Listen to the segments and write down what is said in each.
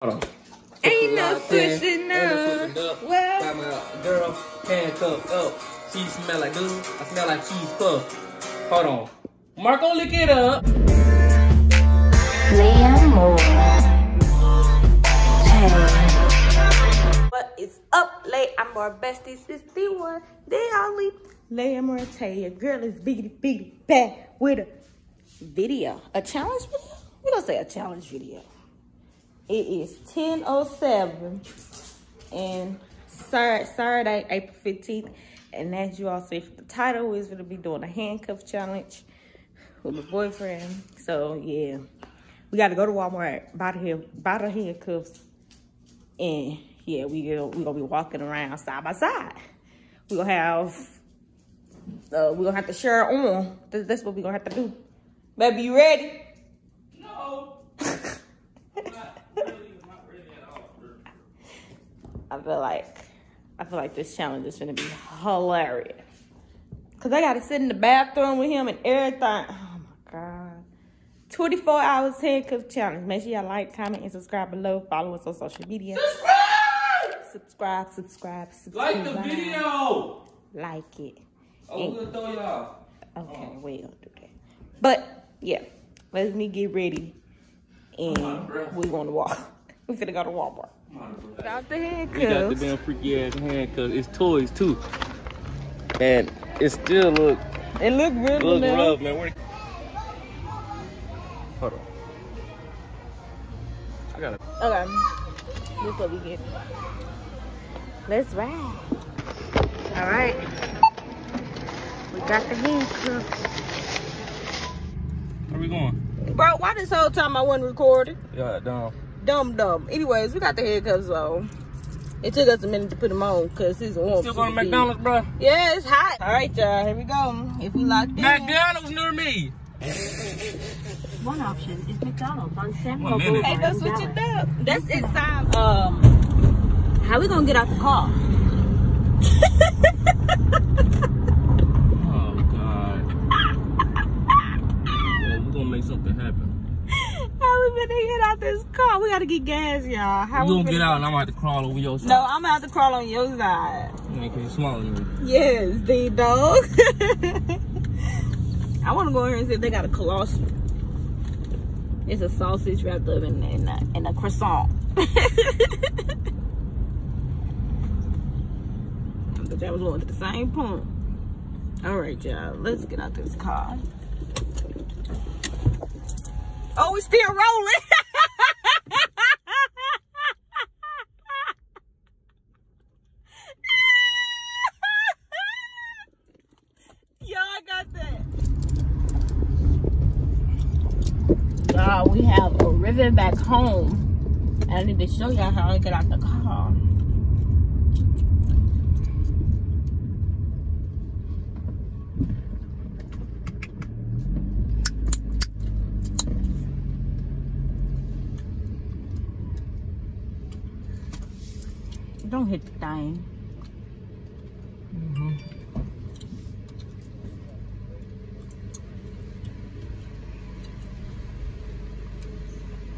Hold on. Ain't no pushing up. Well, got my girl handcuffed up. She smell like dude. I smell like cheese puff. Hold on. Marco, lick it up. What is up, late? I'm our bestie, 61. They all leave. Leia Morte, your girl is biggity back with a video. A challenge video? We're gonna say a challenge video. It is 10:07 and Saturday, April 15th. And as you all see from the title, is gonna be doing a handcuff challenge with my boyfriend. So yeah, we gotta go to Walmart, buy the handcuffs, and yeah, we gonna be walking around side by side. We're gonna have to share on. That's what we're gonna have to do. Baby, you ready? No. Not ready at all. I feel like this challenge is gonna be hilarious. Cause I gotta sit in the bathroom with him and everything. Oh my God. 24 hours handcuff challenge. Make sure y'all like, comment, and subscribe below. Follow us on social media. Subscribe. Like the video. Like it. Oh, we're gonna throw y'all. Okay, we don't do that. But yeah, let me get ready. And we wanna walk. We finna go to Walmart. Without the handcuffs. We got the damn freaky ass handcuffs. It's toys too. And it still look rough, man. Hold on. I got it. Okay. This is what we get. Let's ride. All right. We got the handcuffs. Where we going? Bro, why this whole time I wasn't recording? Yeah, Dumb. Anyways, we got the handcuffs on. It took us a minute to put them on because it's warm. Still going to McDonald's, bro? Yeah, it's hot. All right, y'all. Here we go. If we locked in. McDonald's near me. One option is McDonald's on San One minute. Hey, don't switch it up. That's inside. How we gonna get out the car? Oh, God. Well, we're going to make something happen. How we gonna get out this car? We gotta get gas, y'all. How You gonna get out and I'm gonna have to crawl over your side? No, I'm gonna have to crawl on your side. Yeah, cause you're smaller than me. Yes, the dog. I wanna go in here and see if they got a colossal. It's a sausage wrapped up in a croissant. But y'all was going to the same point. All right, y'all. Let's get out this car. Oh, we still rolling. Y'all got that. Y'all, we have a river back home. And I need to show y'all how I get out the car. Don't hit the thing.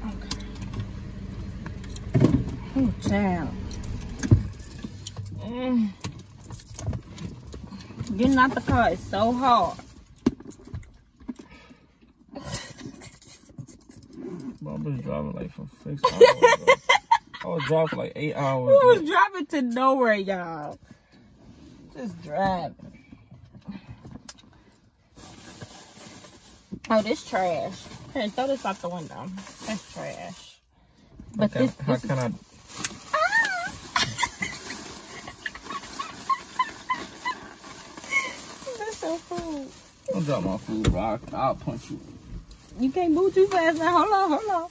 Okay. Oh, child. Getting out the car is so hard. I've been driving like for 6 hours. I was driving for like 8 hours. We was driving to nowhere, y'all. Just driving. Oh, this trash. Here, throw this out the window. That's trash. But how can I? That's your food. Don't drop my food, bro. I'll punch you. You can't move too fast now. Hold on.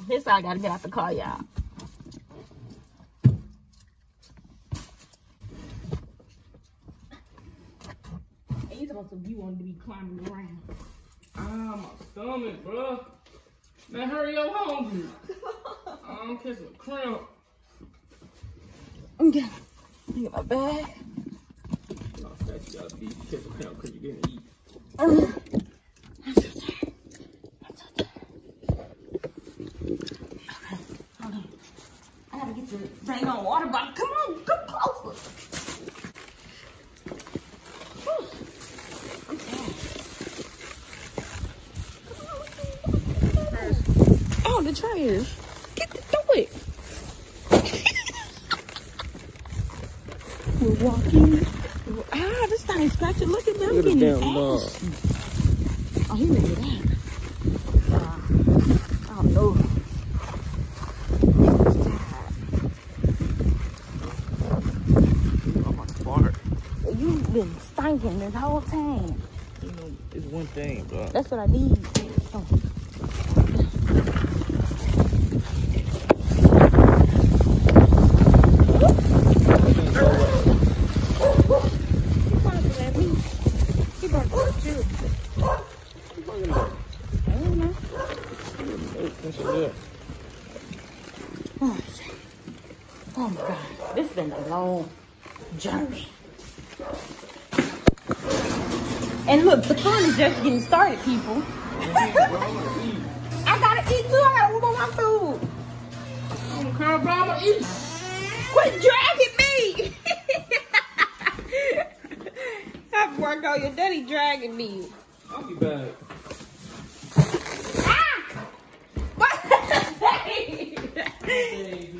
This I gotta get out the car, y'all. And you supposed to be wanting to be climbing around. Ah, my stomach, bro. Man, hurry up, hungry. I'm kissing a cramp. Okay. Get my bag. No, that's you gotta be careful because you're gonna eat. I'm so tired. I'm so tired. Okay, hold on. I gotta get the dang on water bottle. Come on, come closer. Whew. I'm tired. Oh, the trash. Get the do it. We're walking. Ah, this thing is scratching. Look at them. Look at the damn dog. Oh, he made that. I don't know. I'm about to fart. You've been stinking this whole time. You know, it's one thing, bro. That's what I need. Oh. Oh my God, this has been a long journey. And look, the fun is just getting started, people. I gotta eat too. I gotta move on my food. I don't care about my eating. Quit dragging me. I've worked on your daddy dragging me. I'll be back.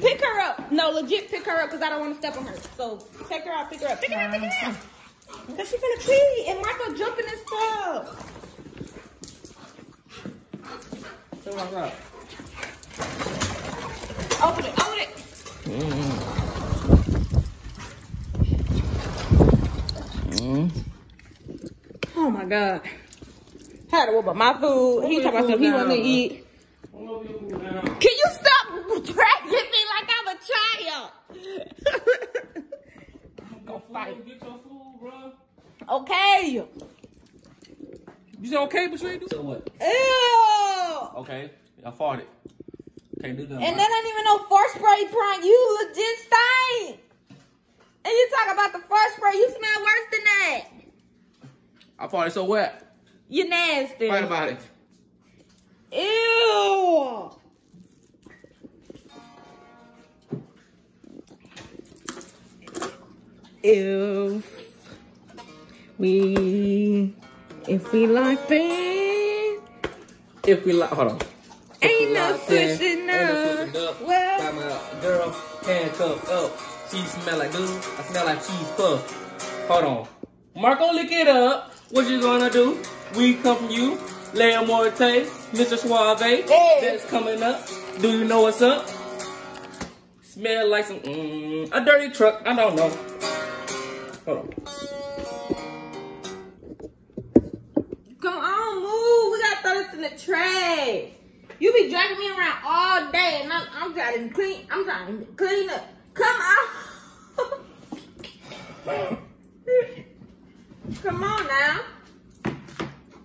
Pick her up. No, legit pick her up because I don't want to step on her. So take her out, pick her up. Pick her up, pick her up. Because she's gonna pee and Michael jumping and stuff. Check my out. Open it, open it. Oh my God. Had to whip up my food. He talking about something he wanted to eat. Can you stop dragging me like I'm a child? Go fight. Get your food, bro. Okay. You say okay, but you ain't do so what? Ew. Okay, I farted. Can't do that. And that ain't even no fart spray prank. You legit stink. And you talk about the fart spray. You smell worse than that. I farted so wet. You nasty. Fight about it. Ew. If we like pain, If we like, hold on. ain't no switching up. Well, got my girl handcuffed up. She smell like dude. I smell like cheese puff. Hold on. Marco, lick it up. What you gonna do? We come from you. Lea Morte, Mr. Suave. Hey. That's coming up. Do you know what's up? Smell like some, a dirty truck. I don't know. Hold on. come on, move. We gotta throw this in the trash. You be dragging me around all day, and I'm trying to clean. I'm trying to clean up. Come on. Come on now.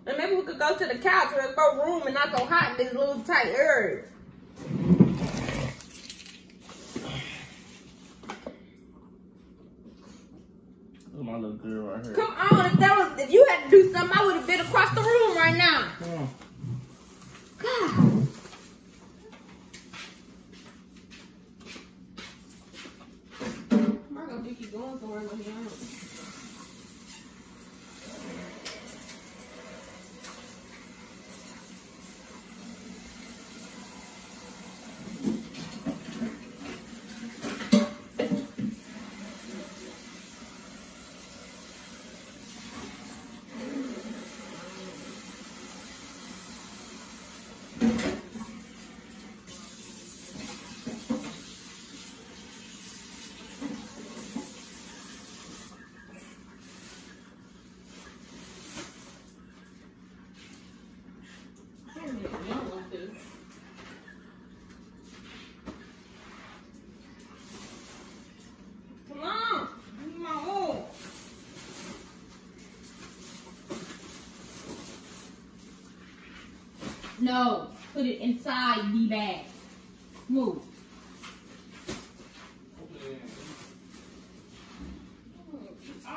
And maybe we could go to the couch where there's no room and not so hot in this little tight area. Look at my little girl right here. Come on, if you had to do something, I would have been across the room right now. God. I'm not gonna think he's going somewhere when he's out. Come on, give me my wool. No, put it inside the bag. Move.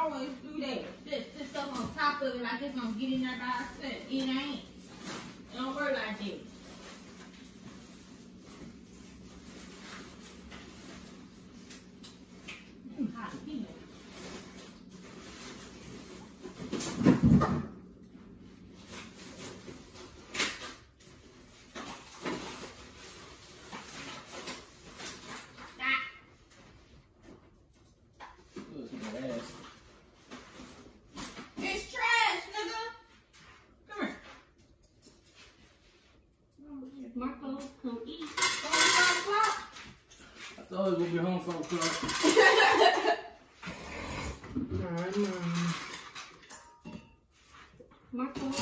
always do that. This stuff on top of it like it's gonna get in there by itself. It ain't. It don't work like that. Hot, you know. It's trash, nigga. Come here. Marco, come eat. I thought he was gonna be home from o'clock. Alright, Marco, come eat.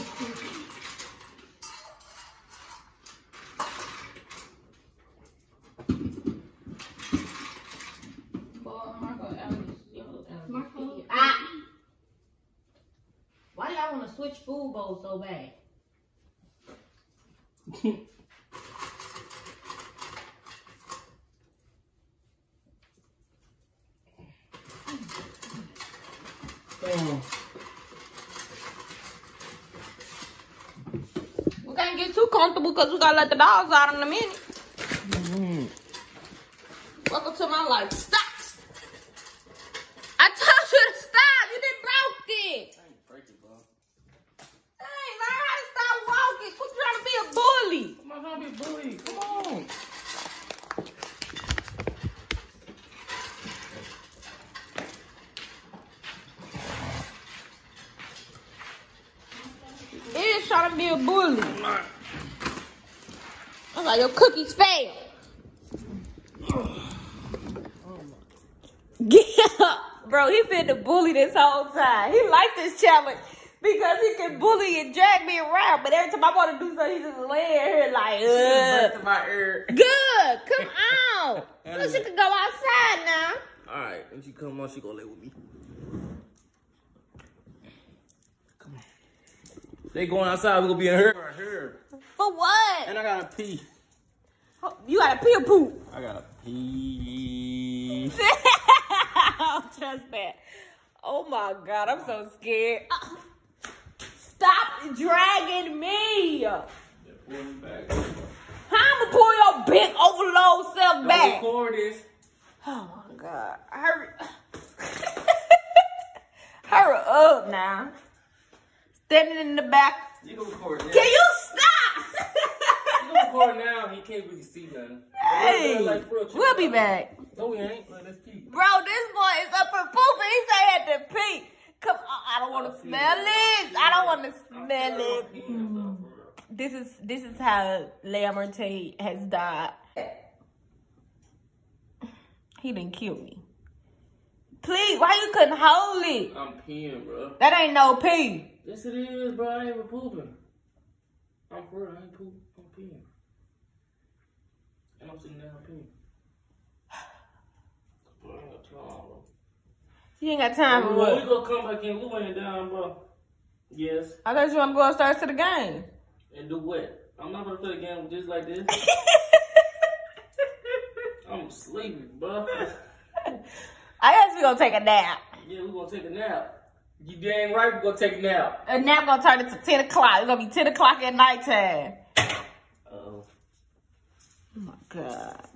Marco, why do y'all want to switch food bowls so bad? We can't get too comfortable because we gotta let the dogs out in a minute. Welcome to my life. Stop! I told you to stop. You didn't broke it. I ain't break it, bro. Hey, learn how to stop walking. Quit trying to be a bully. I'm not trying to be a bully. Come on. It is trying to be a bully. I'm not. I'm like, your cookies fail. Bro, he been the bully this whole time. He liked this challenge because he can bully and drag me around. But every time I want to do something, he just laying here like, To my ear. good, come on. So she can go outside now. Alright, when she come on, she gonna lay with me. Come on. They going outside, we gonna be in here. Right here. For what? And I gotta pee. Oh, you got to pee or poop? I gotta pee. Oh, trust that. Oh my God, I'm so scared. Stop dragging me. How I'm gonna pull your big overload self back? Don't record this. Oh my God, hurry. Hurry up now. Standing in the back. You can record now. Can you stop? You can record now. He can't really see nothing. Hey, we'll be back. No, we ain't. Let's pee. Bro, this boy is up and pooping. He said he had to pee. Come on, I don't want to smell it. I don't want to smell it. This is how Leia Merte has died. He didn't kill me. Please, why you couldn't hold it? I'm peeing, bro. That ain't no pee. Yes, it is, bro. I ain't even pooping. I'm for real. I ain't pooping. I'm peeing. And I'm sitting down peeing. Bro, I ain't got time, bro. You ain't got time for We what? gonna come back in. We laying down, bro. Yes. I thought you want to go upstairs to the game. And do what? I'm not gonna play the game just like this. I'm sleepy, bro. I guess we gonna take a nap. Yeah, we gonna take a nap. You dang right, we gonna take a nap. A nap gonna turn into 10 o'clock. It's gonna be 10 o'clock at nighttime. Uh-oh. Oh my God.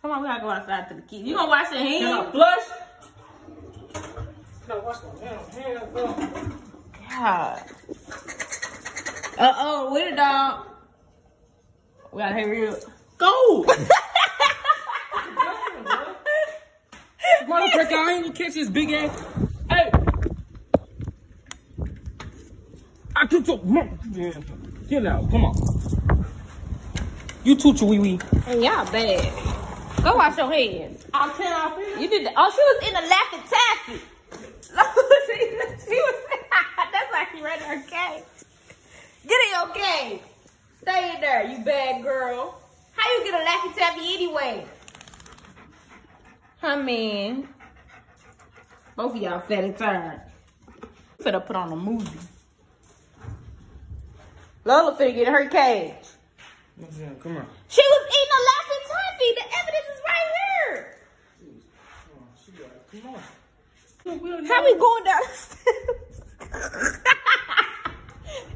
Come on, we gotta go outside to the kids. You gonna wash your hands? Can I flush? Can I wash my hands, bro? God. Uh-oh, with the dog. We gotta hurry up. Go! Motherfucker, I ain't gonna catch this big ass. Hey! I took your mom. Yeah. Get out, come on. You toot your wee-wee. And y'all bad. Go wash your hands. I'll tell off here. You did the, oh, she was in the laughing taffy. she was, that's like she right in her cage. Get in your cage. Stay in there, you bad girl. How you get a laffy taffy anyway? I mean, both of y'all fat and tired. Finna put on a movie. Lola finna get in her cage. Come on. She was eating a laughing taffy. The evidence is right here. Come on. How we going down the steps?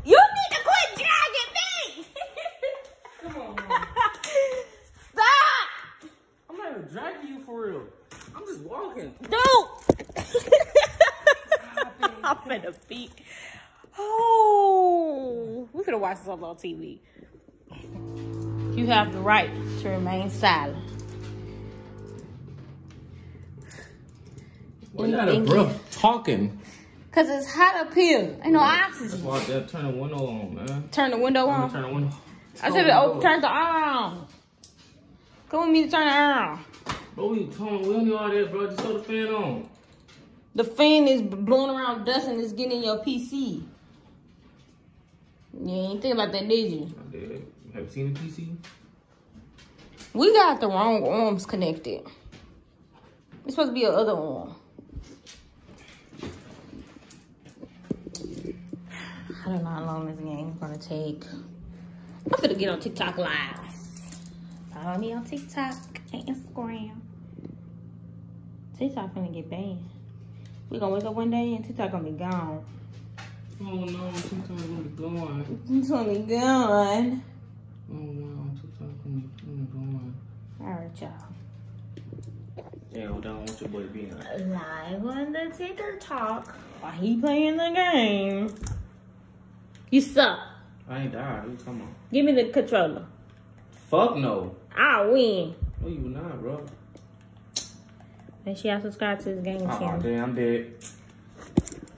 You need to quit dragging me. Come on, man. Stop. I'm not even dragging you for real. I'm just walking. Dude. I'm finna beat. Oh, we finna watch something on TV. You have the right to remain silent. Why you got a bro talking? Cause it's hot up here. Ain't no oxygen. That's why I said turn the window on, man. Turn the window on. Turn the window. I said, turn the on. Come with me to turn it on. Bro, we don't need all that, bro. Just throw the fan on. The fan is blowing around dust and it's getting in your PC. You ain't think about that, did you? I did. Have you seen the PC? We got the wrong arms connected. It's supposed to be your other arm. I don't know how long this game is gonna take. I'm finna get on TikTok live. Follow me on TikTok and Instagram. TikTok finna get banned. We gonna wake up one day and TikTok gonna be gone. Oh no, TikTok gonna be gone. It's gonna be gone. Oh no, TikTok gonna be gone. Alright, y'all. Yeah, I don't want your boy to be in there. Live on the TikTok while he playing the game. You suck. I ain't died. What you talking about? Give me the controller. Fuck no. I'll win. No, you not, bro. Make sure y'all subscribe to his game Oh, channel. damn, I'm dead.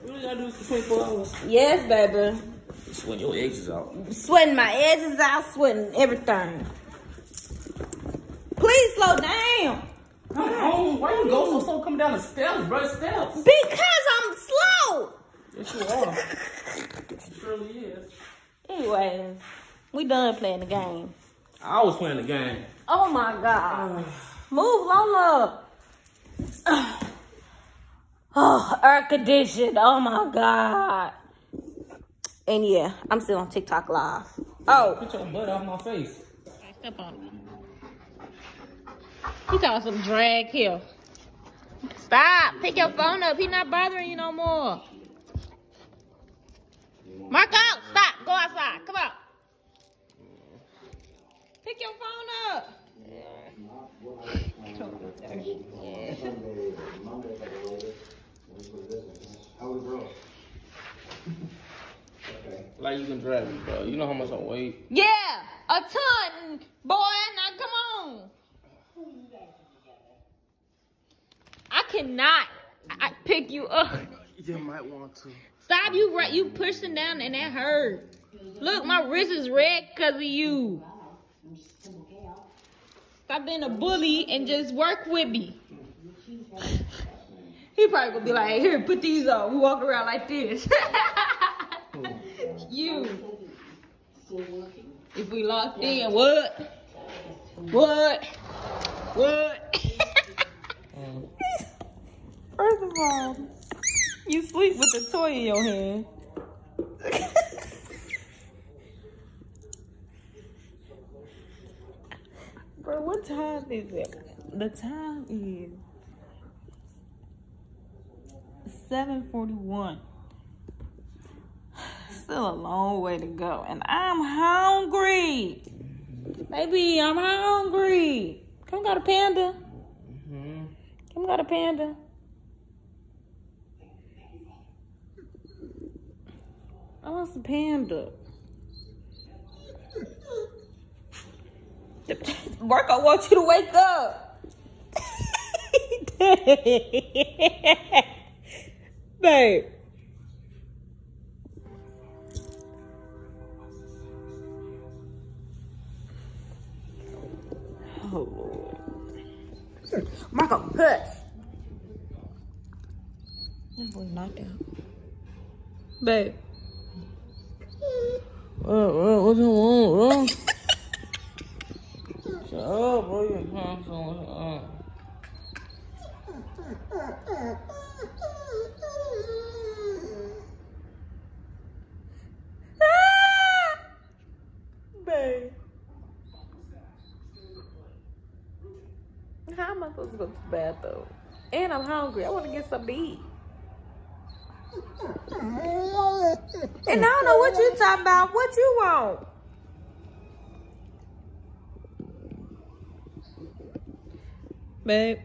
What you gotta do for 24 hours? Yes, baby. Sweat your edges out. Sweating my edges out, sweating everything. Please slow down. Come on. Why you go so slow coming down the steps, bro? Steps. Because I'm slow. Yes, you are. It surely is. Anyways, we done playing the game. I was playing the game. Oh my God. Move, Lola. Oh, air conditioned. Oh my God. And yeah, I'm still on TikTok live. Oh. Put your butt off my face. Step on me. He got some drag here. Stop. Pick your phone up. He not bothering you no more. Marco, stop. Go outside. Come on. Pick your phone up. Like you can drag me, bro. You know how much I weigh. Yeah, a ton, boy. Now come on. I cannot. I pick you up. You might want to. Stop, you pushing down and that hurt. Look, my wrist is red because of you. Stop being a bully and just work with me. He probably gonna be like, here, put these on. We walk around like this. You. If we locked in, what? What? First of all, you sleep with the toy in your hand. Bro, what time is it? The time is 7:41. Still a long way to go, and I'm hungry. Baby, I'm hungry. Come got a panda. Come got a panda. I want some panda. Marco wants you to wake up. Babe. Oh, Lord. Marco, hush. That boy knocked out. Babe. What you want, bro? Shut up, bro. You're constantly Babe. How am I supposed to go to the bathroom? And I'm hungry. I want to get something to eat. And I don't know what you talking about. What you want? Babe.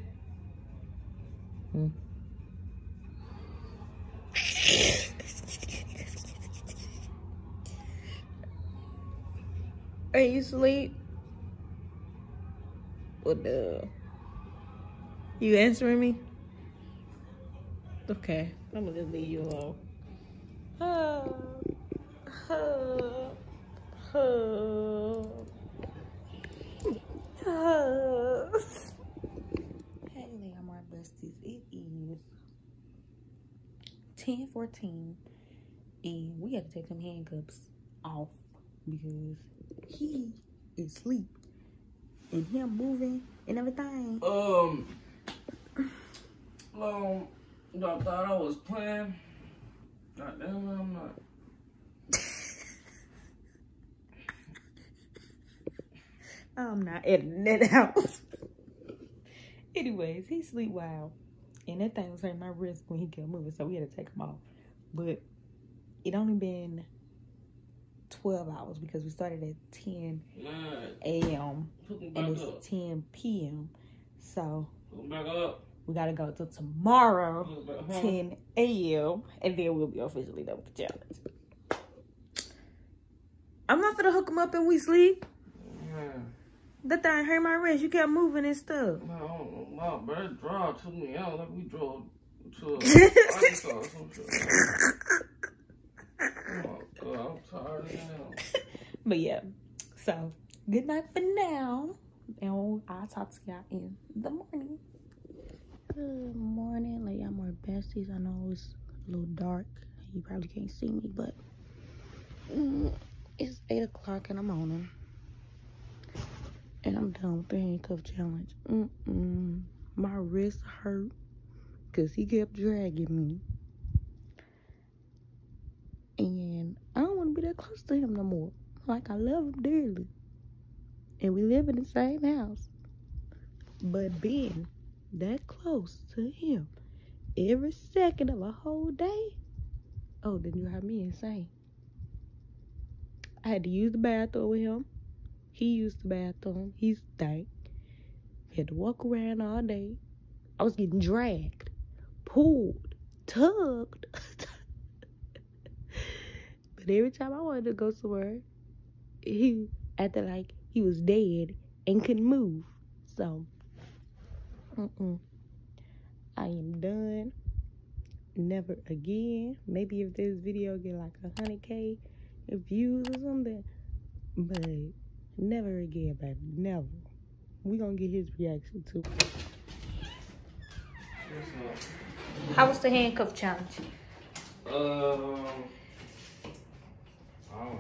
Are you asleep? What the? You answering me? Okay, I'm gonna just leave you alone. Hey, my besties. It is 10:14, and we have to take them handcuffs off because he is asleep and him moving and everything. Y'all thought I was playing. Goddamn, I'm not. I'm not editing that out. Anyways, he sleep wild. And that thing was hurting my wrist when he kept moving, so we had to take him off. But it only been 12 hours because we started at 10 a.m. and it's 10 p.m. So back up. We gotta go till tomorrow, 10 a.m. and then we'll be officially done with the challenge. I'm not gonna hook him up and we sleep. That thing hurt my wrist. You kept moving and stuff. My bird drove took me out like we drove to Arkansas or some shit. Oh God, I'm tired now. But yeah, so good night for now, and I'll talk to y'all in the morning. Good morning, like y'all more besties. I know it's a little dark. You probably can't see me, but it's 8 o'clock in the morning. And I'm done with the handcuff challenge. My wrist hurt because he kept dragging me. And I don't want to be that close to him no more. Like, I love him dearly. And we live in the same house. But being that close to him every second of a whole day, oh, then you drive me insane. I had to use the bathroom with him. He used the bathroom. He stank. He had to walk around all day. I was getting dragged, pulled, tugged. But every time I wanted to go somewhere, he acted like he was dead and couldn't move. So, I am done. Never again. Maybe if this video get like 100K views or something, but never again, baby. Never. We gonna get his reaction too. How was the handcuff challenge? I don't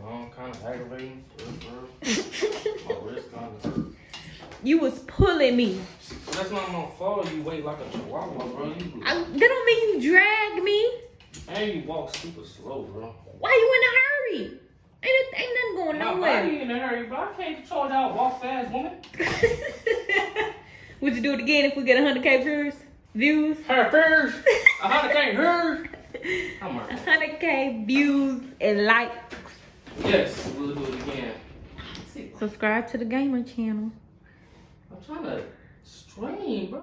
know, kind of aggravating. My wrist kind of hurt. You was pulling me. That's not my fault. You wait like a chihuahua, bro. That don't mean you drag me. And you walk super slow, bro. Why you in a hurry? Ain't nothing going nowhere. My body in a hurry, bro. I can't control y'all walk fast, woman. Would you do it again if we get 100K views? Her first. 100K views. 100K views and likes. Yes, we'll do it again. Subscribe to the gamer channel. I'm trying to stream, bro.